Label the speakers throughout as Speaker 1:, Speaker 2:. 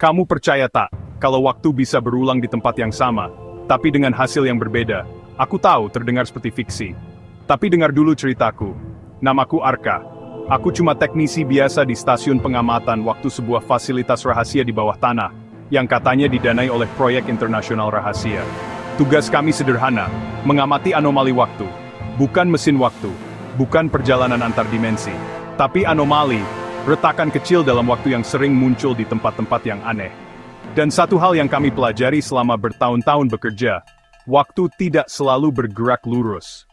Speaker 1: Kamu percaya tak, kalau waktu bisa berulang di tempat yang sama, tapi dengan hasil yang berbeda? Aku tahu terdengar seperti fiksi. Tapi dengar dulu ceritaku. Namaku Arka. Aku cuma teknisi biasa di stasiun pengamatan waktu sebuah fasilitas rahasia di bawah tanah, yang katanya didanai oleh proyek internasional rahasia. Tugas kami sederhana, mengamati anomali waktu. Bukan mesin waktu, bukan perjalanan antar dimensi, tapi anomali, retakan kecil dalam waktu yang sering muncul di tempat-tempat yang aneh. Dan satu hal yang kami pelajari selama bertahun-tahun bekerja, waktu tidak selalu bergerak lurus.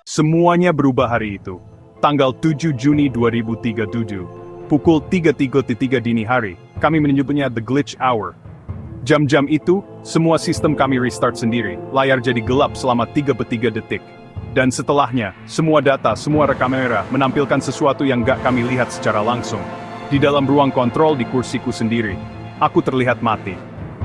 Speaker 1: Semuanya berubah hari itu. Tanggal 7 Juni 2037, pukul 3:33 dini hari, kami menyebutnya The Glitch Hour. Jam-jam itu, semua sistem kami restart sendiri, layar jadi gelap selama 33 detik. Dan setelahnya, semua data, semua rekam kamera menampilkan sesuatu yang gak kami lihat secara langsung. Di dalam ruang kontrol di kursiku sendiri, aku terlihat mati.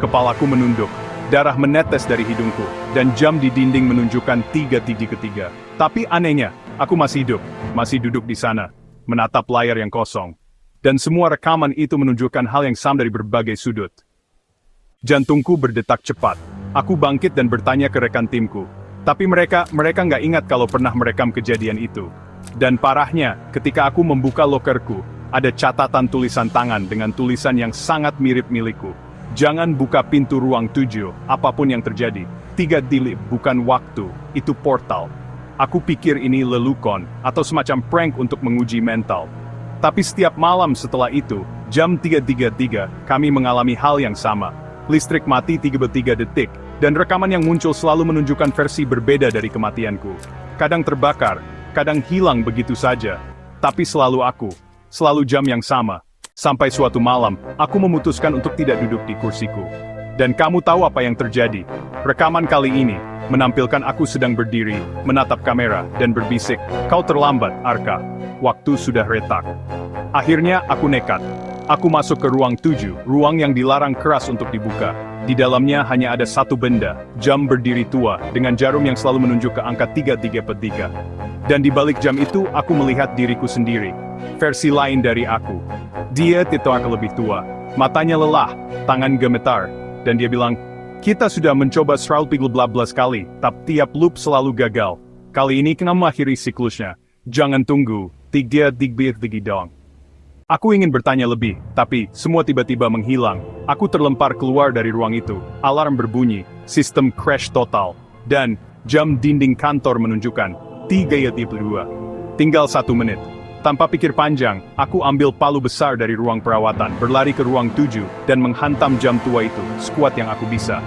Speaker 1: Kepalaku menunduk, darah menetes dari hidungku, dan jam di dinding menunjukkan 3:33. Tapi anehnya, aku masih hidup, masih duduk di sana, menatap layar yang kosong. Dan semua rekaman itu menunjukkan hal yang sama dari berbagai sudut. Jantungku berdetak cepat. Aku bangkit dan bertanya ke rekan timku. Tapi mereka nggak ingat kalau pernah merekam kejadian itu. Dan parahnya, ketika aku membuka lokerku, ada catatan tulisan tangan dengan tulisan yang sangat mirip milikku. Jangan buka pintu ruang 7, apapun yang terjadi. 3 dilip, bukan waktu, itu portal. Aku pikir ini lelukon, atau semacam prank untuk menguji mental. Tapi setiap malam setelah itu, jam 3:33, kami mengalami hal yang sama. Listrik mati 33 detik, dan rekaman yang muncul selalu menunjukkan versi berbeda dari kematianku. Kadang terbakar, kadang hilang begitu saja. Tapi selalu jam yang sama. Sampai suatu malam, aku memutuskan untuk tidak duduk di kursiku. Dan kamu tahu apa yang terjadi? Rekaman kali ini, menampilkan aku sedang berdiri, menatap kamera, dan berbisik, "Kau terlambat, Arka. Waktu sudah retak." Akhirnya, aku nekat. Aku masuk ke ruang 7, ruang yang dilarang keras untuk dibuka. Di dalamnya hanya ada satu benda, jam berdiri tua, dengan jarum yang selalu menunjuk ke angka 3:33. Dan di balik jam itu, aku melihat diriku sendiri. Versi lain dari aku. Dia tidak lebih tua. Matanya lelah, tangan gemetar. Dan dia bilang, "Kita sudah mencoba strategi bla kali, tapi tiap loop selalu gagal. Kali ini kamu akhiri siklusnya. Jangan tunggu, 3:33 dong." Aku ingin bertanya lebih, tapi semua tiba-tiba menghilang. Aku terlempar keluar dari ruang itu. Alarm berbunyi, sistem crash total, dan jam dinding kantor menunjukkan 3:32. Tinggal 1 menit. Tanpa pikir panjang, aku ambil palu besar dari ruang perawatan, berlari ke ruang 7, dan menghantam jam tua itu, sekuat yang aku bisa.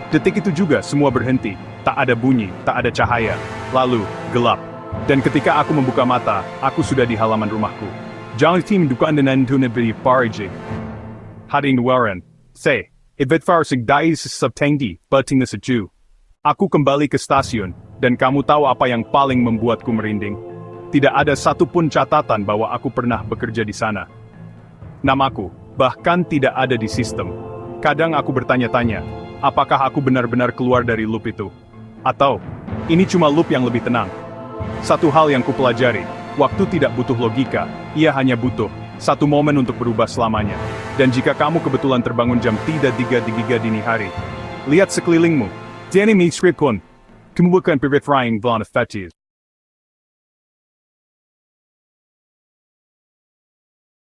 Speaker 1: Detik itu juga semua berhenti. Tak ada bunyi, tak ada cahaya. Lalu, gelap. Dan ketika aku membuka mata, aku sudah di halaman rumahku. Jangan tim dukaan dengan tunabili pariji. Hading Warren. Say, ibet farsig dais subtangdi, bating na seju. Aku kembali ke stasiun, dan kamu tahu apa yang paling membuatku merinding? Tidak ada satupun catatan bahwa aku pernah bekerja di sana. Namaku, bahkan tidak ada di sistem. Kadang aku bertanya-tanya, apakah aku benar-benar keluar dari loop itu? Atau, ini cuma loop yang lebih tenang? Satu hal yang kupelajari, waktu tidak butuh logika, ia hanya butuh satu momen untuk berubah selamanya. Dan jika kamu kebetulan terbangun jam 3:33 dini hari, lihat sekelilingmu. Jangan misripun. Kamu bukan pivot frying blonde fetish.